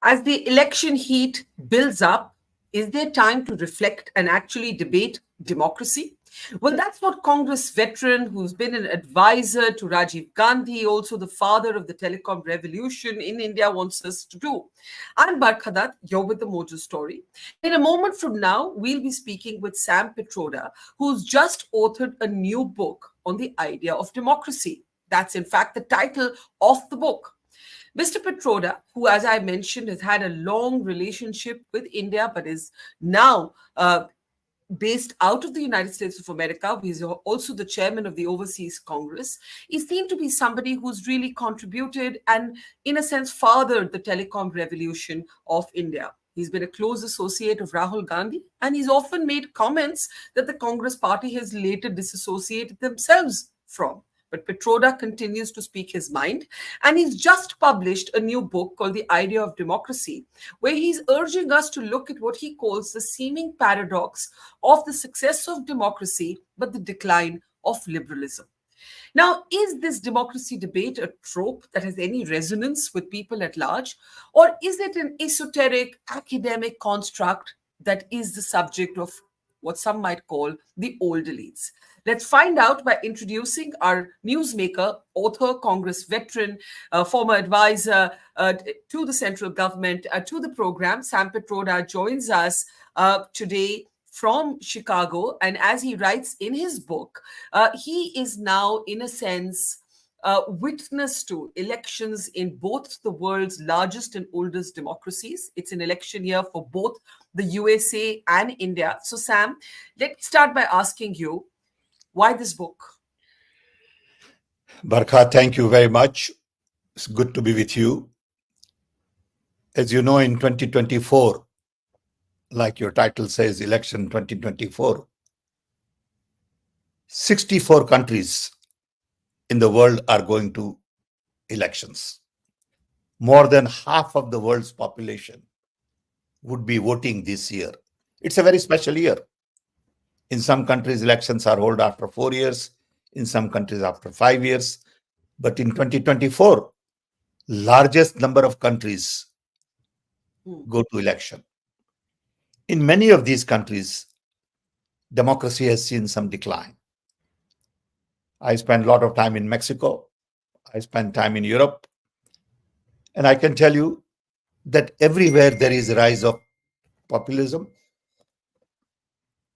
As the election heat builds up, is there time to reflect and actually debate democracy? Well, that's what Congress veteran who's been an advisor to Rajiv Gandhi, also the father of the telecom revolution in India, wants us to do. I'm Barkha Dutt, you're with the Mojo Story. And in a moment from now, we'll be speaking with Sam Pitroda, who's just authored a new book on the idea of democracy. That's, in fact, the title of the book. Mr. Pitroda, who, as I mentioned, has had a long relationship with India but is now based out of the United States of America, he's also the chairman of the Overseas Congress, is seen to be somebody who's really contributed and, in a sense, fathered the telecom revolution of India. He's been a close associate of Rahul Gandhi, and he's often made comments that the Congress party has later disassociated themselves from. But Pitroda continues to speak his mind, and he's just published a new book called The Idea of Democracy, where he's urging us to look at what he calls the seeming paradox of the success of democracy, but the decline of liberalism. Now, is this democracy debate a trope that has any resonance with people at large, or is it an esoteric academic construct that is the subject of what some might call the old elites? Let's find out by introducing our newsmaker, author, Congress veteran, former advisor to the central government, to the program. Sam Pitroda joins us today from Chicago. And as he writes in his book, he is now, in a sense, witness to elections in both the world's largest and oldest democracies. It's an election year for both the USA and India. So, Sam, let me start by asking you, why this book? Barkha, thank you very much. It's good to be with you. As you know, in 2024, like your title says, election 2024, 64 countries in the world are going to elections. More than half of the world's population would be voting this year. It's a very special year. In some countries, elections are held after 4 years. In some countries, after 5 years. But in 2024, largest number of countries go to election. In many of these countries, democracy has seen some decline. I spent a lot of time in Mexico. I spent time in Europe. And I can tell you that everywhere there is a rise of populism.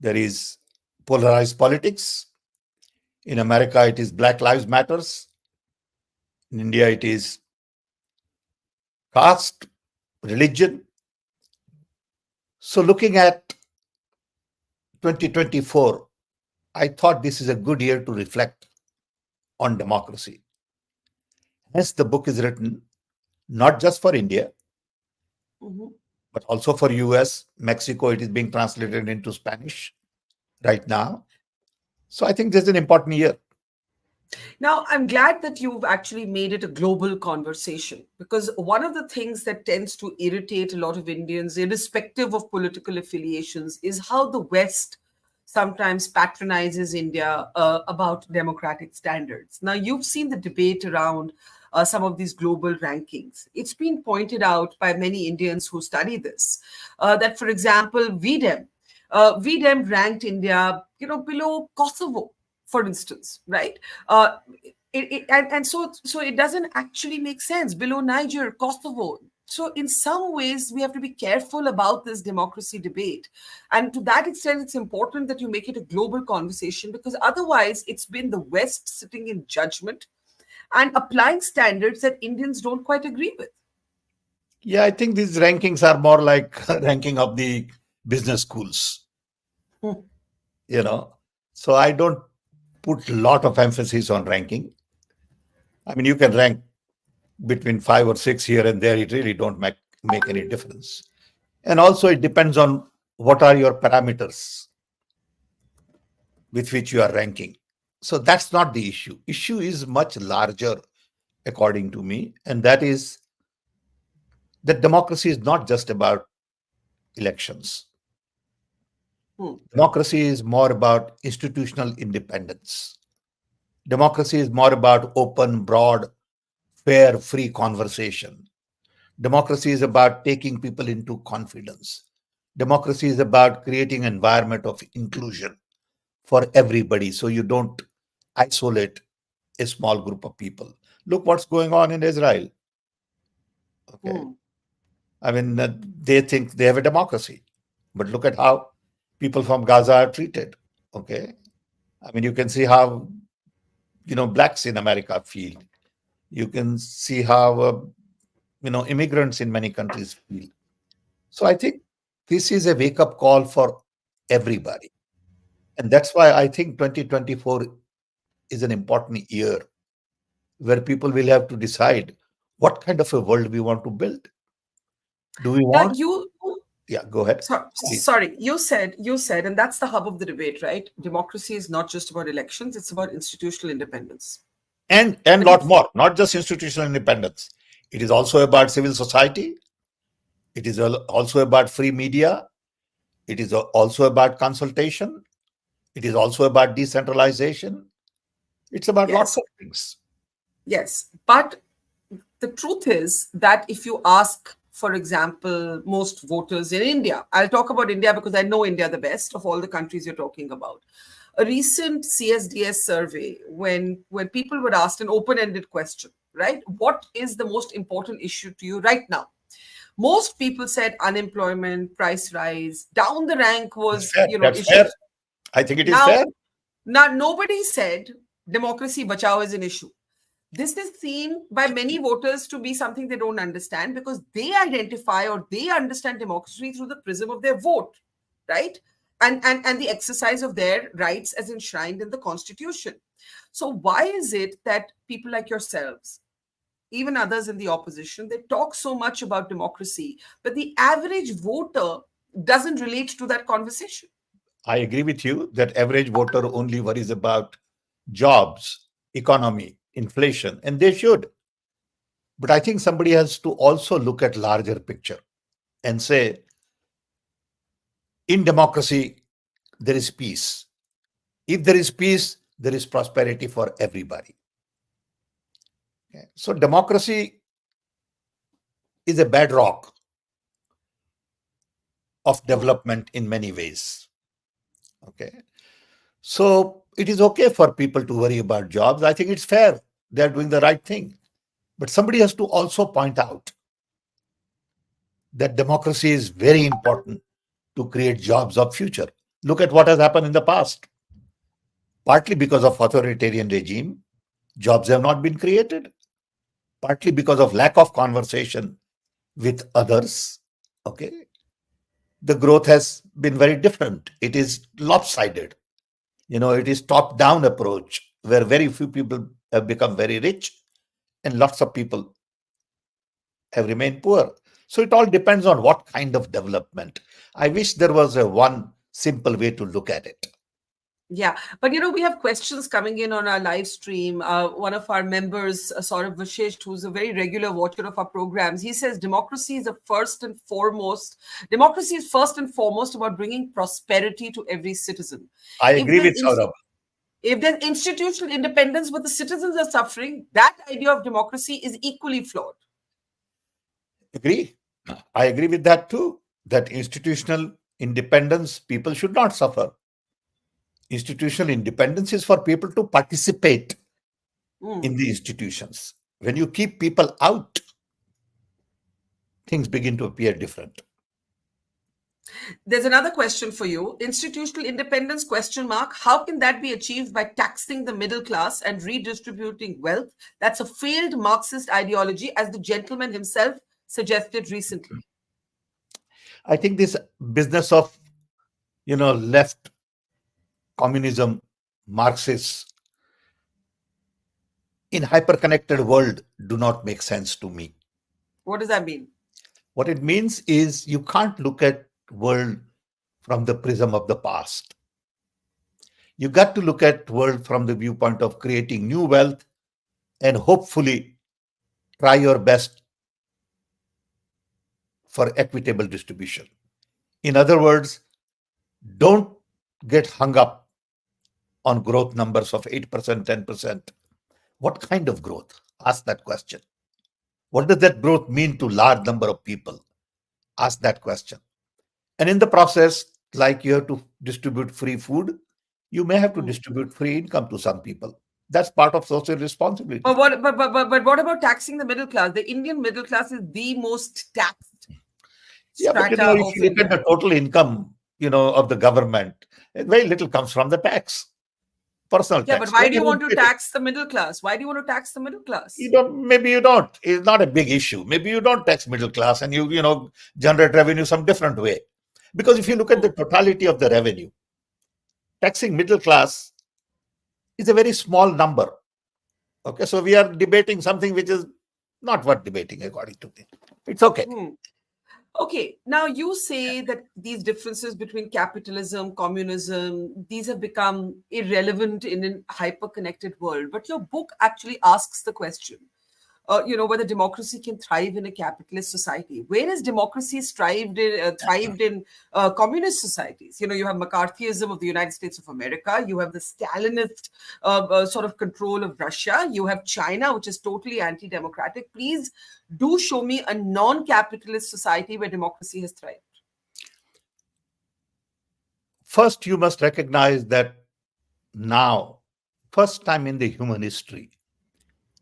There is polarized politics. In America, it is Black Lives Matters. In India, it is caste, religion. So looking at 2024, I thought this is a good year to reflect on democracy. Hence, the book is written not just for India, but also for US, Mexico. It is being translated into Spanish right now. So I think this is an important year. Now, I'm glad that you've actually made it a global conversation, because one of the things that tends to irritate a lot of Indians, irrespective of political affiliations, is how the West sometimes patronizes India about democratic standards. Now, you've seen the debate around some of these global rankings. It's been pointed out by many Indians who study this that, for example, VDEM ranked India, below Kosovo, for instance, right? So it doesn't actually make sense. Below Niger, Kosovo. So in some ways, we have to be careful about this democracy debate. And to that extent, it's important that you make it a global conversation, because otherwise it's been the West sitting in judgment and applying standards that Indians don't quite agree with. Yeah, I think these rankings are more like ranking of the business schools. So I don't put a lot of emphasis on ranking. I mean, you can rank between 5 or 6 here and there. It really don't make any difference. And also it depends on what are your parameters with which you are ranking. So that's not the issue. Issue is much larger, according to me. And that is that democracy is not just about elections. Democracy is more about institutional independence. Democracy is more about open, broad, fair, free conversation. Democracy is about taking people into confidence. Democracy is about creating an environment of inclusion for everybody so you don't isolate a small group of people. Look what's going on in Israel. Okay. Hmm. I mean, they think they have a democracy, but look at how people from Gaza are treated. Okay. I mean, you can see how, blacks in America feel. You can see how, immigrants in many countries feel. So I think this is a wake up call for everybody. And that's why I think 2024 is an important year where people will have to decide what kind of a world we want to build. Do we Now, want? Yeah, go ahead, please. sorry, you said, and that's the hub of the debate, right? Democracy is not just about elections; it's about institutional independence. And But lot if more, not just institutional independence. It is also about civil society. It is also about free media. It is also about consultation. It is also about decentralization. It's about lots yes, of things. yes, but the truth is that if you ask, for example, most voters in India, I'll talk about India because I know India the best of all the countries you're talking about. A recent CSDS survey, when people were asked an open-ended question, right? What is the most important issue to you right now? Most people said unemployment, price rise. Down the rank It's was, fair. That's fair. issues. I think it is Now, fair. now nobody said democracy bachao is an issue. This is seen by many voters to be something they don't understand because they identify or they understand democracy through the prism of their vote, right? And the exercise of their rights as enshrined in the constitution. So why is it that people like yourselves, even others in the opposition, they talk so much about democracy, but the average voter doesn't relate to that conversation? I agree with you that average voter only worries about jobs, economy, inflation, and they should. But I think somebody has to also look at larger picture and say, in democracy, there is peace. If there is peace, there is prosperity for everybody. Okay? So democracy is a bedrock of development in many ways. Okay. So it is okay for people to worry about jobs. I think it's fair. They're doing the right thing. But somebody has to also point out that democracy is very important to create jobs of future. Look at what has happened in the past. Partly because of authoritarian regime, jobs have not been created. Partly because of lack of conversation with others. Okay. The growth has been very different. It is lopsided. It is top down approach where very few people have become very rich and lots of people have remained poor. So it all depends on what kind of development. I wish there was a one simple way to look at it. Yeah, but we have questions coming in on our live stream. One of our members, Saurabh Vashisht, who's a very regular watcher of our programs, he says democracy is first and foremost about bringing prosperity to every citizen. I If agree there's with Saurabh. if there's institutional independence, but the citizens are suffering, that idea of democracy is equally flawed. Agree. I agree with that too. That institutional independence, people should not suffer. Institutional independence is for people to participate in Mm. the institutions. When you keep people out, things begin to appear different. There's another question for you. Institutional independence question mark. How can that be achieved by taxing the middle class and redistributing wealth? That's a failed Marxist ideology, as the gentleman himself suggested recently. I think this business of left communism, Marxists in hyper-connected world do not make sense to me. What does that mean? What it means is you can't look at world from the prism of the past. You got to look at world from the viewpoint of creating new wealth and hopefully try your best for equitable distribution. In other words, don't get hung up on growth numbers of 8%, 10%. What kind of growth? Ask that question. What does that growth mean to large number of people? Ask that question. And in the process, like you have to distribute free food, you may have to Hmm. distribute free income to some people. That's part of social responsibility. But what about taxing the middle class? The Indian middle class is the most taxed Yeah, but strata if of you look at India. the total income, of the government, very little comes from the tax, personal Yeah, but tax. why Let do you want them to pay it. tax the middle class? Why do you want to tax the middle class? Maybe you don't. It's not a big issue. Maybe you don't tax middle class and you generate revenue some different way. Because if you look at the Hmm. totality of the revenue, taxing middle class is a very small number. Okay, so we are debating something which is not worth debating, according to me. It's okay. Hmm. Okay, now you say that these differences between capitalism, communism, these have become irrelevant in a hyper-connected world. But your book actually asks the question, whether democracy can thrive in a capitalist society. Where has democracy thrived in communist societies? You have McCarthyism of the United States of America. You have the Stalinist sort of control of Russia. You have China, which is totally anti-democratic. Please do show me a non-capitalist society where democracy has thrived. First, you must recognize that now, first time in the human history,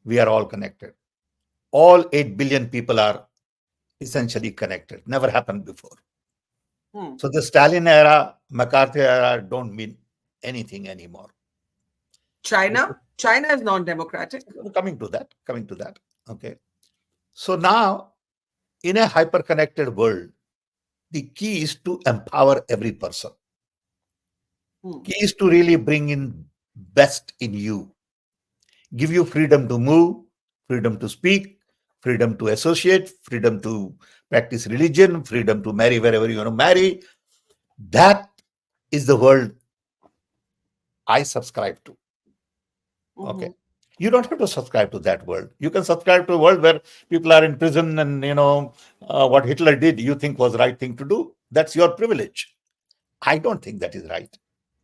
we are all connected. All 8 billion people are essentially connected. Never happened before. Hmm. So the Stalin era, McCarthy era don't mean anything anymore. China is non-democratic. Coming to that. Okay. So now, in a hyper-connected world, the key is to empower every person. Hmm. Key is to really bring in best in you, give you freedom to move, freedom to speak, freedom to associate, freedom to practice religion, freedom to marry wherever you want to marry. That is the world I subscribe to. Okay. Mhm. You don't have to subscribe to that world. You can subscribe to a world where people are in prison and, what Hitler did, you think was the right thing to do. That's your privilege. I don't think that is right.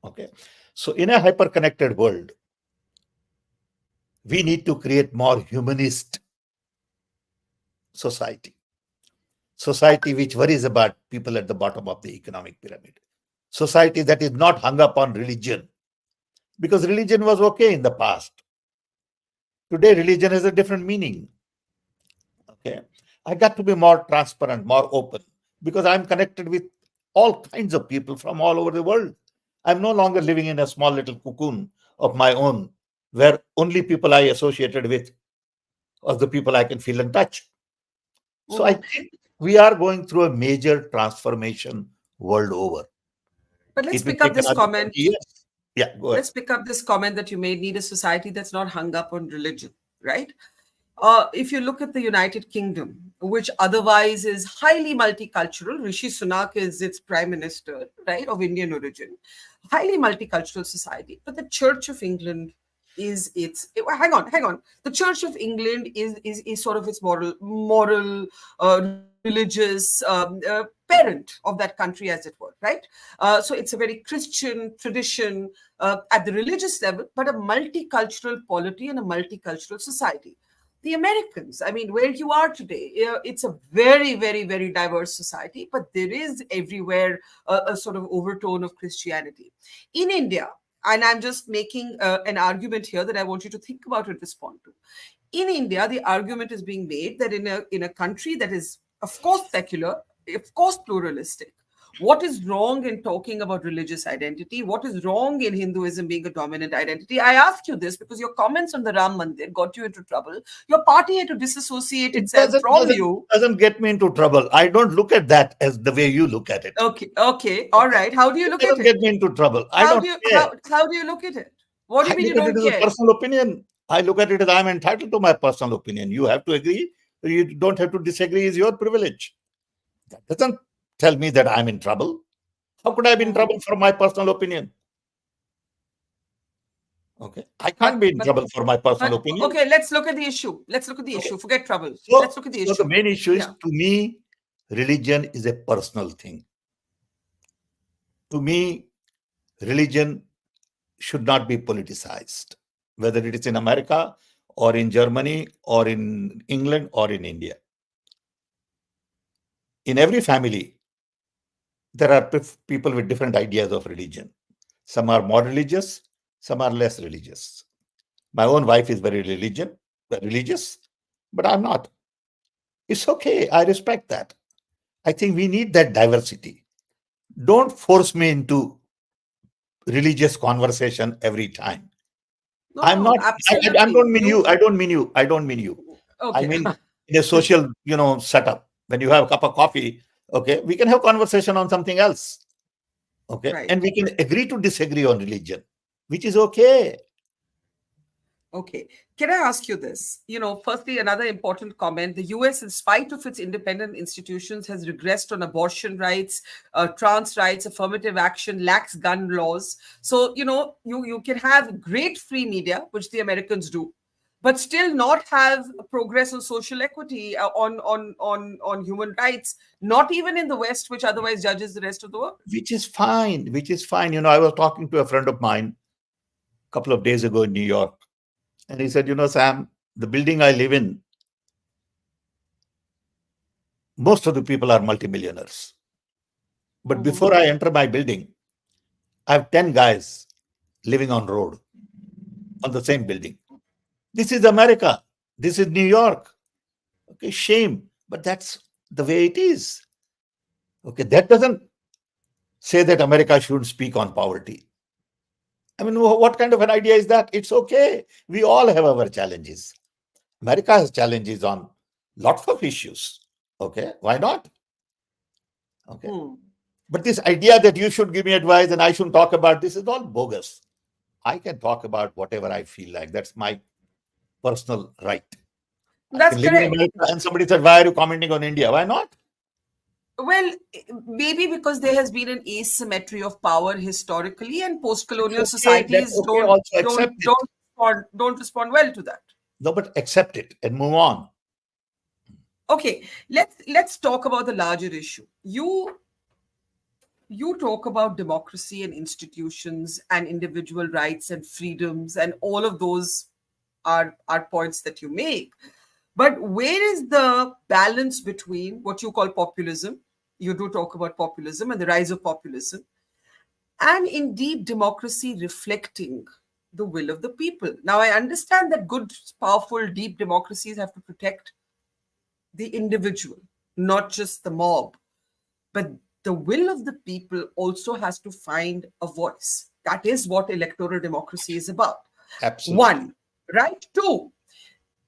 Okay. So, in a hyper connected world, we need to create more humanist society. Society which worries about people at the bottom of the economic pyramid. Society that is not hung up on religion. Because religion was okay in the past. Today, religion has a different meaning. Okay. I got to be more transparent, more open, because I'm connected with all kinds of people from all over the world. I'm no longer living in a small little cocoon of my own, where only people I associated with are the people I can feel and touch. So I Mhm. think we are going through a major transformation world over. But let's It will pick up take this another 20 comment. years. Yeah, go ahead. Let's pick up this comment that you made, need a society that's not hung up on religion, right? If you look at the United Kingdom, which otherwise is highly multicultural, Rishi Sunak is its prime minister, right, of Indian origin, highly multicultural society. But the Church of England is its hang on. The Church of England is sort of its moral, religious parent of that country, as it were, right? So it's a very Christian tradition at the religious level, but a multicultural polity and a multicultural society. The Americans, I mean, where you are today, it's a very, very, very diverse society, but there is everywhere a sort of overtone of Christianity. In India, and I'm just making an argument here that I want you to think about and respond to. In India, the argument is being made that in a country that is, of course, secular, of course, pluralistic, what is wrong in talking about religious identity? What is wrong in Hinduism being a dominant identity? I ask you this because your comments on the Ram Mandir got you into trouble. Your party had to disassociate It itself from you. doesn't get me into trouble. I don't look at that as the way you look at it. Okay, all Okay. right. How do you It look at doesn't get it? me into trouble. I How don't do you care. how do you look at it? What do I you mean you look at it don't as a care? personal opinion. I look at it as I'm entitled to my personal opinion. You have to agree. You don't have to disagree. Is your privilege. That doesn't tell me that I'm in trouble. How could I be in Hmm. trouble for my personal opinion? Okay. I But can't be in but trouble for my personal but opinion. okay, let's look at the issue. Let's look at the Okay. issue. Forget trouble. Let's So, look at the so the issue. main issue is Yeah. to me, religion is a personal thing. To me, religion should not be politicized, whether it is in America or in Germany or in England or in India. In every family, there are people with different ideas of religion. Some are more religious, some are less religious. My own wife is very religious, but I'm not. It's okay. I respect that. I think we need that diversity. Don't force me into religious conversation every time. No, I'm no, not. I absolutely. don't mean you. I don't mean you. I don't mean you. I Okay. mean in a social, setup. When you have a cup of coffee, okay, we can have conversation on something else. Okay, and Right. we can agree to disagree on religion, which is okay. Okay. Can I ask you this? Firstly, another important comment. The US, in spite of its independent institutions, has regressed on abortion rights, trans rights, affirmative action, lax gun laws. So, you can have great free media, which the Americans do, but still not have progress on social equity, on human rights, not even in the West, which otherwise judges the rest of the world. Which is fine. Which is fine. I was talking to a friend of mine a couple of days ago in New York, and he said, Sam, the building I live in, most of the people are multimillionaires. But Mhm. before I enter my building, I have 10 guys living on road on the same building. This is America. This is New York. Okay, shame. But that's the way it is. Okay, that doesn't say that America shouldn't speak on poverty. I mean, what kind of an idea is that? It's okay. We all have our challenges. America has challenges on lots of issues. Okay, why not? Okay. Hmm. But this idea that you should give me advice and I shouldn't talk about this is all bogus. I can talk about whatever I feel like. That's my personal right. I That's can live in correct. America and somebody said, why are you commenting on India? Why not? Well, maybe because there has been an asymmetry of power historically, and That's post-colonial okay. That's societies okay. don't Also don't accept it. don't respond don't respond well to that. No, but accept it and move on. Okay, let's talk about the larger issue. You talk about democracy and institutions and individual rights and freedoms, and all of those are points that you make. But where is the balance between what you call populism? You do talk about populism and the rise of populism, and indeed democracy reflecting the will of the people. Now, I understand that good, powerful, deep democracies have to protect the individual, not just the mob. But the will of the people also has to find a voice. That is what electoral democracy is about. Absolutely. One, right? Two,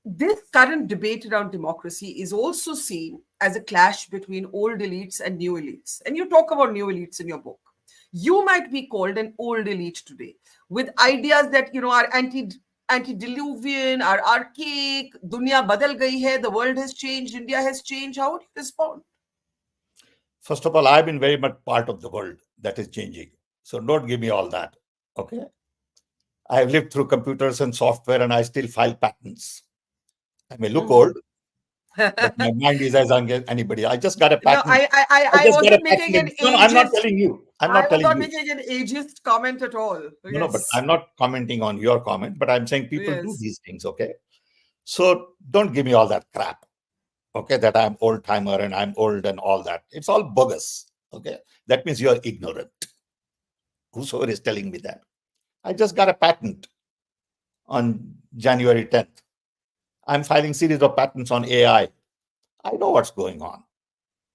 this current debate around democracy is also seen as a clash between old elites and new elites. And you talk about new elites in your book. You might be called an old elite today with ideas that are antediluvian, are archaic, dunya badal gayi hai, the world has changed, India has changed. How would you respond? First of all, I've been very much part of the world that is changing. So don't give me all that. Okay. I have lived through computers and software and I still file patents. I may look Mhm. old, but my mind is as young as anybody. I just got a No, patent. I I just was got a not making an patent. No, I'm not ageist. telling you. I'm I not was telling not you. making an ageist comment at all. No, but Yes. I'm not commenting on your comment, but I'm saying people do Yes. these things. Okay. So don't give me all that crap. Okay. That I'm old timer and I'm old and all that. It's all bogus. Okay. That means you're ignorant. Whosoever is telling me that. I just got a patent on January 10th. I'm filing series of patents on AI. I know what's going on.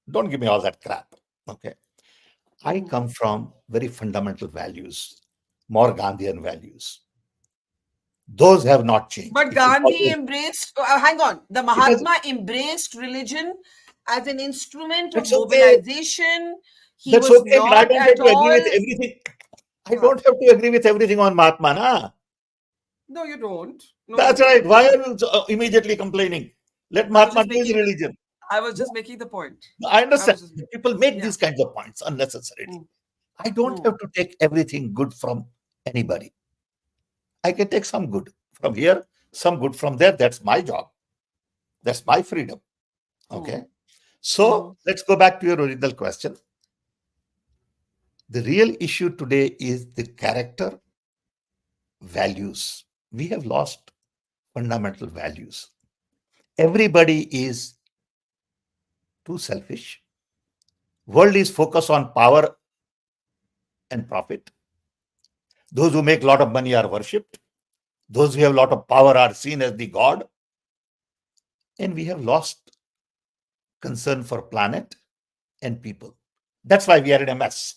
Don't give me all that crap. Okay. I Mhm. come from very fundamental values, more Gandhian values. Those have not changed. But It will Gandhi always, embraced, hang on, the it has, Mahatma embraced religion as an instrument of that's okay. mobilization. He That's was okay. But I not don't have at to agree all. with everything. I Huh. don't have to agree with everything on Mahatma. Na? No, you don't. No, you That's right. don't. Why are you immediately complaining? Let I was Mahatma just do his making, religion. I was just making the point. I I understand. was just, People make yeah. these kinds of points unnecessarily. Mm, I don't mm, have to take everything good from anybody. I can take some good from here, some good from there. That's my job. That's my freedom. mm, Okay. mhm. So let's go back to your original question. The real issue today is the character values. We have lost fundamental values. Everybody is too selfish. World is focused on power and profit. Those who make a lot of money are worshipped. Those who have a lot of power are seen as the god. And we have lost concern for planet and people. That's why we are in a mess.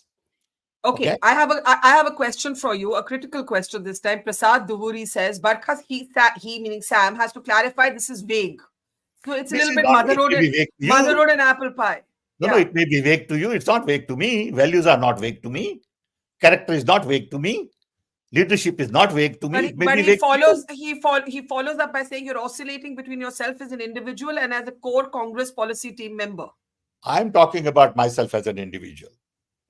Okay. Okay, I have a question for you, a critical question this time. Prasad Duvuri says, Barkha, he meaning Sam, has to clarify this is vague. So it's a This little is bit not, it may be vague to mother you. road and apple pie. No, no, it may be vague to you. It's not vague to me. Values are not vague to me. Character is not vague to me. Leadership is not vague to me. It may But be he vague to you. he follows up by saying you're oscillating between yourself as an individual and as a core Congress policy team member. I'm talking about myself as an individual.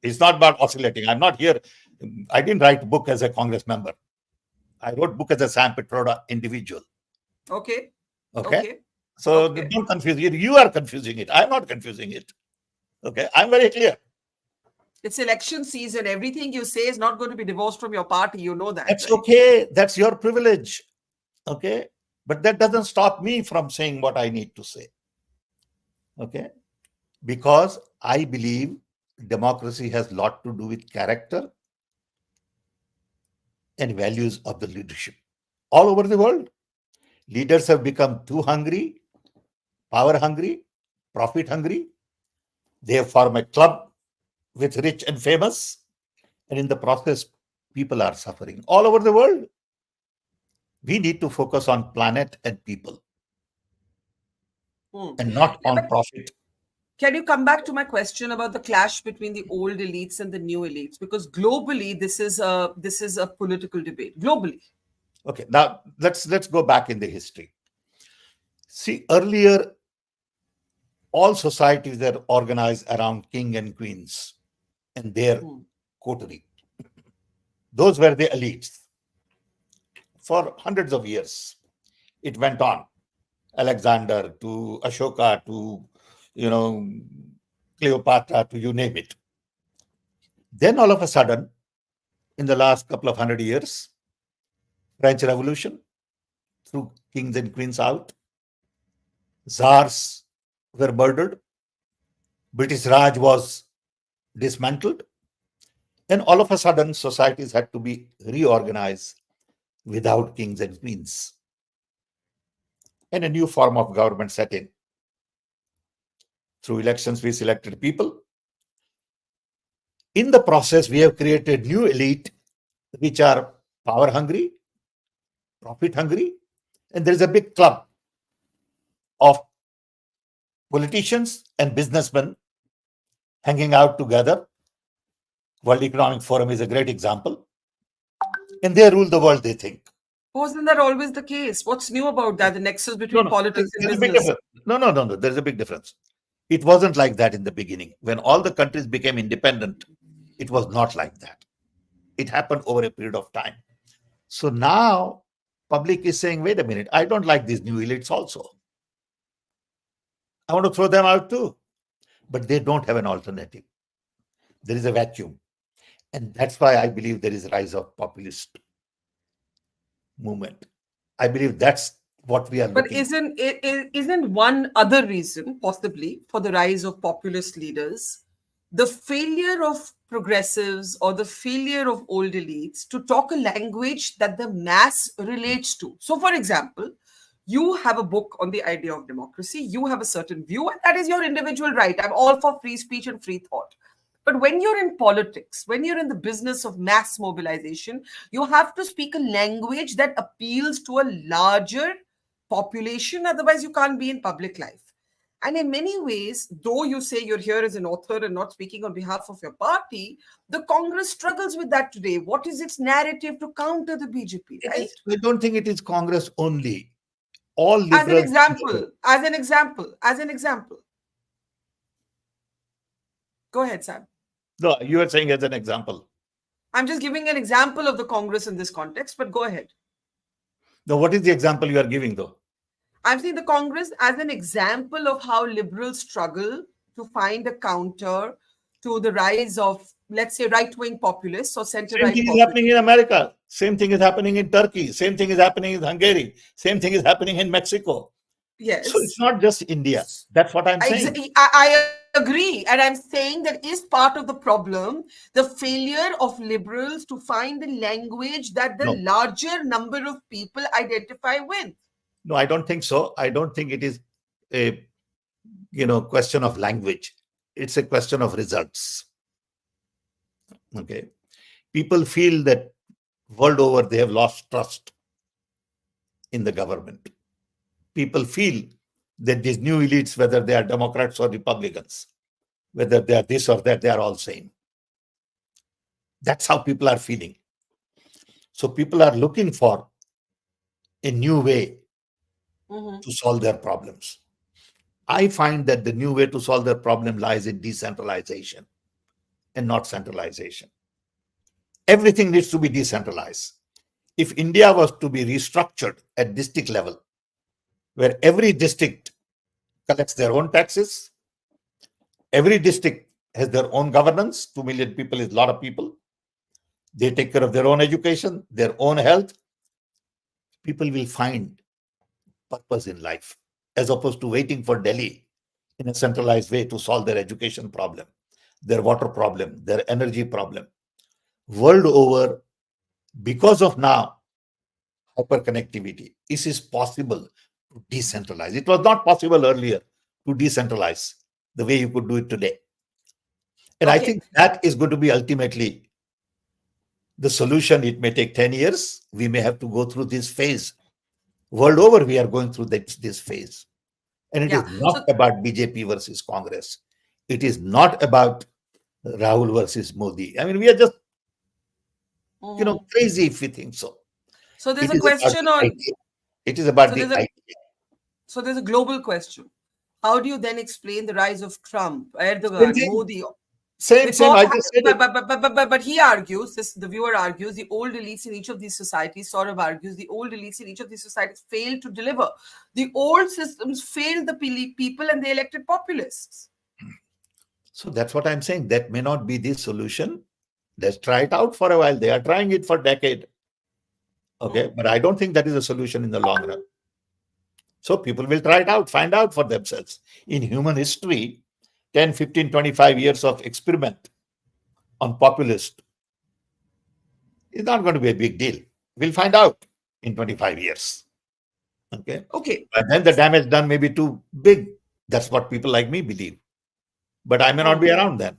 It's not about oscillating. I'm not here. I didn't write a book as a Congress member. I wrote book as a Sam Pitroda individual. Okay. Okay. Okay. So Okay. don't confuse it. You are confusing it. I'm not confusing it. Okay. I'm very clear. It's election season. Everything you say is not going to be divorced from your party. You know that. That's right? okay. That's your privilege. Okay. But that doesn't stop me from saying what I need to say. Okay. Because I believe democracy has a lot to do with character and values of the leadership. All over the world, leaders have become too hungry, power hungry, profit hungry. They have formed a club with rich and famous, and in the process, people are suffering all over the world. We need to focus on planet and people and not on profit. Can you come back to my question about the clash between the old elites and the new elites? Because globally, this is a political debate. Globally. Okay, now let's go back in the history. See, earlier, all societies were organized around king and queens and their coterie. Those were the elites. For hundreds of years, it went on. Alexander to Ashoka to, Cleopatra to you name it. Then all of a sudden, in the last couple of 100 years, French Revolution threw kings and queens out. Tsars were murdered. British Raj was dismantled. And all of a sudden, societies had to be reorganized without kings and queens. And a new form of government set in. Through elections, we selected people. In the process, we have created new elite, which are power hungry, profit hungry, and there is a big club of politicians and businessmen hanging out together. World Economic Forum is a great example. And they rule the world, they think. Wasn't that always the case? What's new about that? The nexus between politics and business? No. There's a big difference. It wasn't like that in the beginning. When all the countries became independent, it was not like that. It happened over a period of time. So now, public is saying, wait a minute, I don't like these new elites also. I want to throw them out too. But they don't have an alternative. There is a vacuum. And that's why I believe there is a rise of populist movement. I believe that's what we are looking at. But isn't one other reason, possibly, for the rise of populist leaders the failure of progressives or the failure of old elites to talk a language that the mass relates to? So, for example, you have a book on the idea of democracy, you have a certain view, and that is your individual right. I'm all for free speech and free thought. But when you're in politics, when you're in the business of mass mobilization, you have to speak a language that appeals to a larger population. Otherwise, you can't be in public life. And in many ways, though you say you're here as an author and not speaking on behalf of your party, the Congress struggles with that today. What is its narrative to counter the BJP, right? I don't think it is Congress only. All liberals. As an example. Go ahead, Sam. No, you are saying as an example. I'm just giving an example of the Congress in this context, but go ahead. Now, what is the example you are giving, though? I'm saying the Congress as an example of how liberals struggle to find a counter to the rise of let's say, right-wing populists or Same center-right thing is populists. happening in America. Same thing is happening in Turkey. Same thing is happening in Hungary. Same thing is happening in Mexico. So it's Yes. not just India. That's what I'm saying. I agree. And I'm saying that is part of the problem, the failure of liberals to find the language that the No, larger number of people identify with. no, I don't think so. I don't think it is a question of language. It's a question of results. Okay. People feel that world over they have lost trust in the government. People feel that these new elites, whether they are Democrats or Republicans, whether they are this or that, they are all same. That's how people are feeling. So people are looking for a new way Mhm. to solve their problems. I find that the new way to solve their problem lies in decentralization and not centralization. Everything needs to be decentralized. If India was to be restructured at district level, where every district collects their own taxes, every district has their own governance, 2 million people is a lot of people, they take care of their own education, their own health, people will find purpose in life, as opposed to waiting for Delhi in a centralized way to solve their education problem, their water problem, their energy problem. World over, because of now hyperconnectivity, this is possible to decentralize. It was not possible earlier to decentralize the way you could do it today. And I Okay. think that is going to be ultimately the solution. It may take 10 years. We may have to go through this phase. World over, we are going through this phase. And it Yeah. is not about BJP versus Congress. It is not about Rahul versus Modi. I mean, we are just, Mhm. crazy if we think so. So there's It a is about question the on. idea. It is about So the there's a idea. so there's a global question. How do you then explain the rise of Trump, Same Erdogan, thing. Modi? Same. Because, I just said it. but he argues, the viewer argues, the old elites in each of these societies, sort of argues, the old elites in each of these societies failed to deliver. The old systems failed the people and they elected populists. So that's what I'm saying. That may not be the solution. Let's try it out for a while. They are trying it for a decade. Okay. But I don't think that is a solution in the long run. So people will try it out, find out for themselves. In human history, 10, 15, 25 years of experiment on populist is not going to be a big deal. We'll find out in 25 years. Okay. Okay. But then the damage done may be too big. That's what people like me believe. But I may not Hmm. be around then.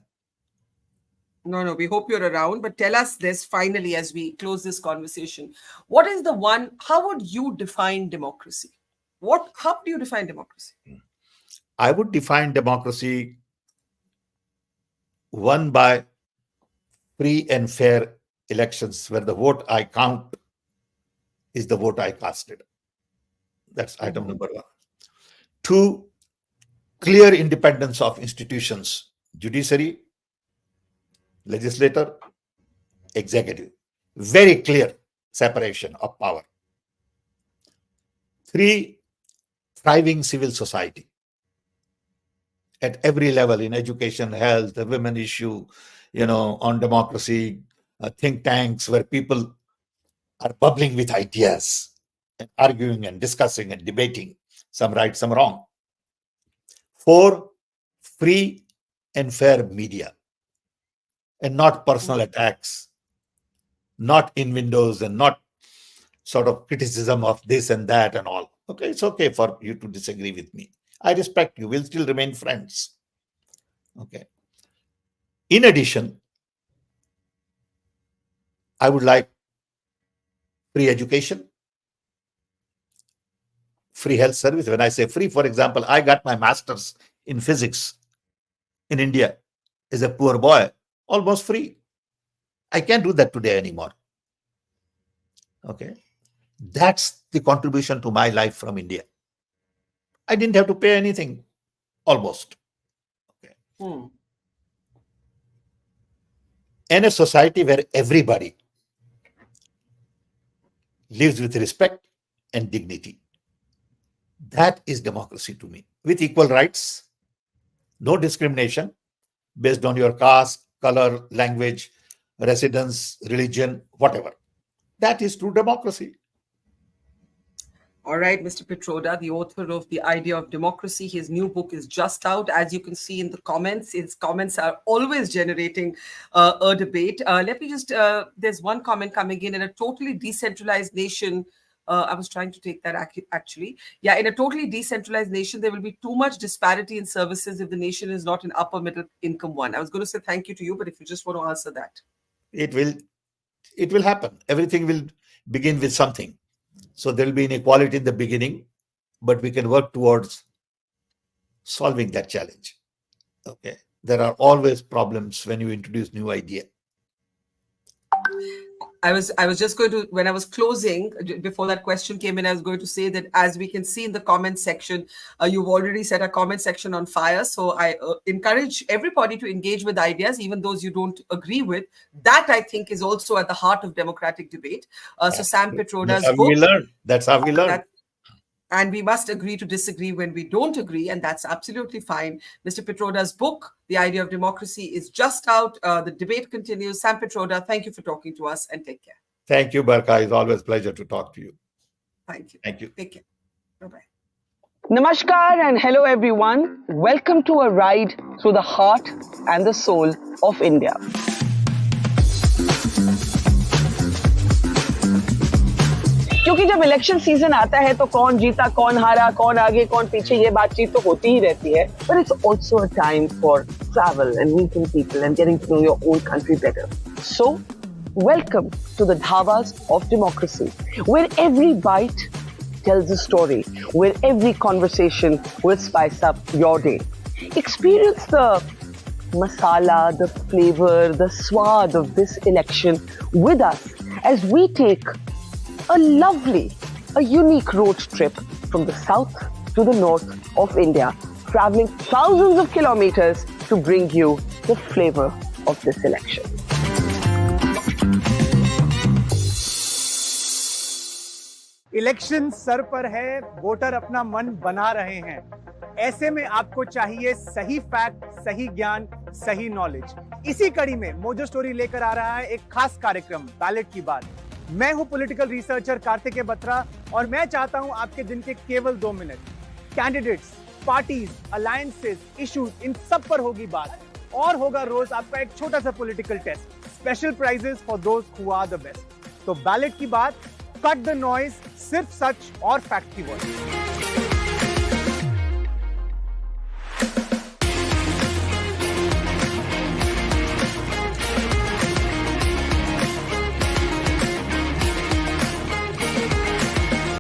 No, we hope you're around. But tell us this finally as we close this conversation. What is the one, how would you define democracy? How do you define democracy? I would define democracy won by free and fair elections where the vote I count is the vote I casted. That's item number one. Two, clear independence of institutions, judiciary, legislature, executive. Very clear separation of power. Three, thriving civil society at every level in education, health, the women issue, on democracy, think tanks where people are bubbling with ideas and arguing and discussing and debating, some right, some wrong. Four, free and fair media and not personal attacks, not innuendos and not sort of criticism of this and that and all. Okay, it's okay for you to disagree with me. I respect you. We'll still remain friends. Okay. In addition, I would like free education, free health service. When I say free, for example, I got my master's in physics in India as a poor boy, almost free. I can't do that today anymore. Okay. That's the contribution to my life from India. I didn't have to pay anything, almost. Okay. Hmm. In a society where everybody lives with respect and dignity, that is democracy to me. With equal rights, no discrimination based on your caste, color, language, residence, religion, whatever. That is true democracy. All right, Mr. Pitroda, the author of The Idea of Democracy. His new book is just out. As you can see in the comments, his comments are always generating a debate. Let me just, there's one comment coming in a totally decentralized nation. I was trying to take that actually. Yeah, in a totally decentralized nation, there will be too much disparity in services if the nation is not an upper middle income one. I was going to say thank you to you, but if you just want to answer that. It will happen. Everything will begin with something. So there will be inequality in the beginning, but we can work towards solving that challenge. Okay. There are always problems when you introduce new idea. I was just going to, when I was closing, before that question came in, I was going to say that as we can see in the comment section, you've already set a comment section on fire. So I encourage everybody to engage with ideas, even those you don't agree with. That, I think, is also at the heart of democratic debate. So Sam Pitroda's book. That's how we learn. And we must agree to disagree when we don't agree, and that's absolutely fine. Mr. Pitroda's book, The Idea of Democracy, is just out. The debate continues. Sam Pitroda, thank you for talking to us, and take care. Thank you, Barkha. It's always a pleasure to talk to you. Thank you. Thank you. Take care. Bye-bye. Namaskar and hello everyone. Welcome to a ride through the heart and the soul of India. क्योंकि जब election season आता है तो कौन जीता, कौन हारा, कौन आगे, कौन पीछे, ये बातचीत तो होती ही रहती है. But it's also a time for travel and meeting people and getting to know your own country better. So, welcome to the dhabas of democracy, where every bite tells a story, where every conversation will spice up your day. Experience the masala, the flavor, the swad of this election with us as we take a unique road trip from the south to the north of India, traveling thousands of kilometers to bring you the flavor of this election. Election sir पर है, voter अपना मन बना रहे हैं. ऐसे में आपको चाहिए सही फैक्ट, सही ज्ञान, सही नॉलेज. इसी कड़ी में मोजो स्टोरी लेकर आ रहा है एक खास कार्यक्रम, बैलेट की बात. मैं हूं पॉलिटिकल रिसर्चर कार्तिकेय बत्रा और मैं चाहता हूं आपके दिन के केवल 2 मिनट. कैंडिडेट्स, पार्टीज, अलायंसेस, इश्यूज, इन सब पर होगी बात. और होगा रोज आपका एक छोटा सा political test. Special prizes for those who are the best. तो बैलेट की बात, कट द नॉइज, सिर्फ सच और फैक्ट की वॉइस.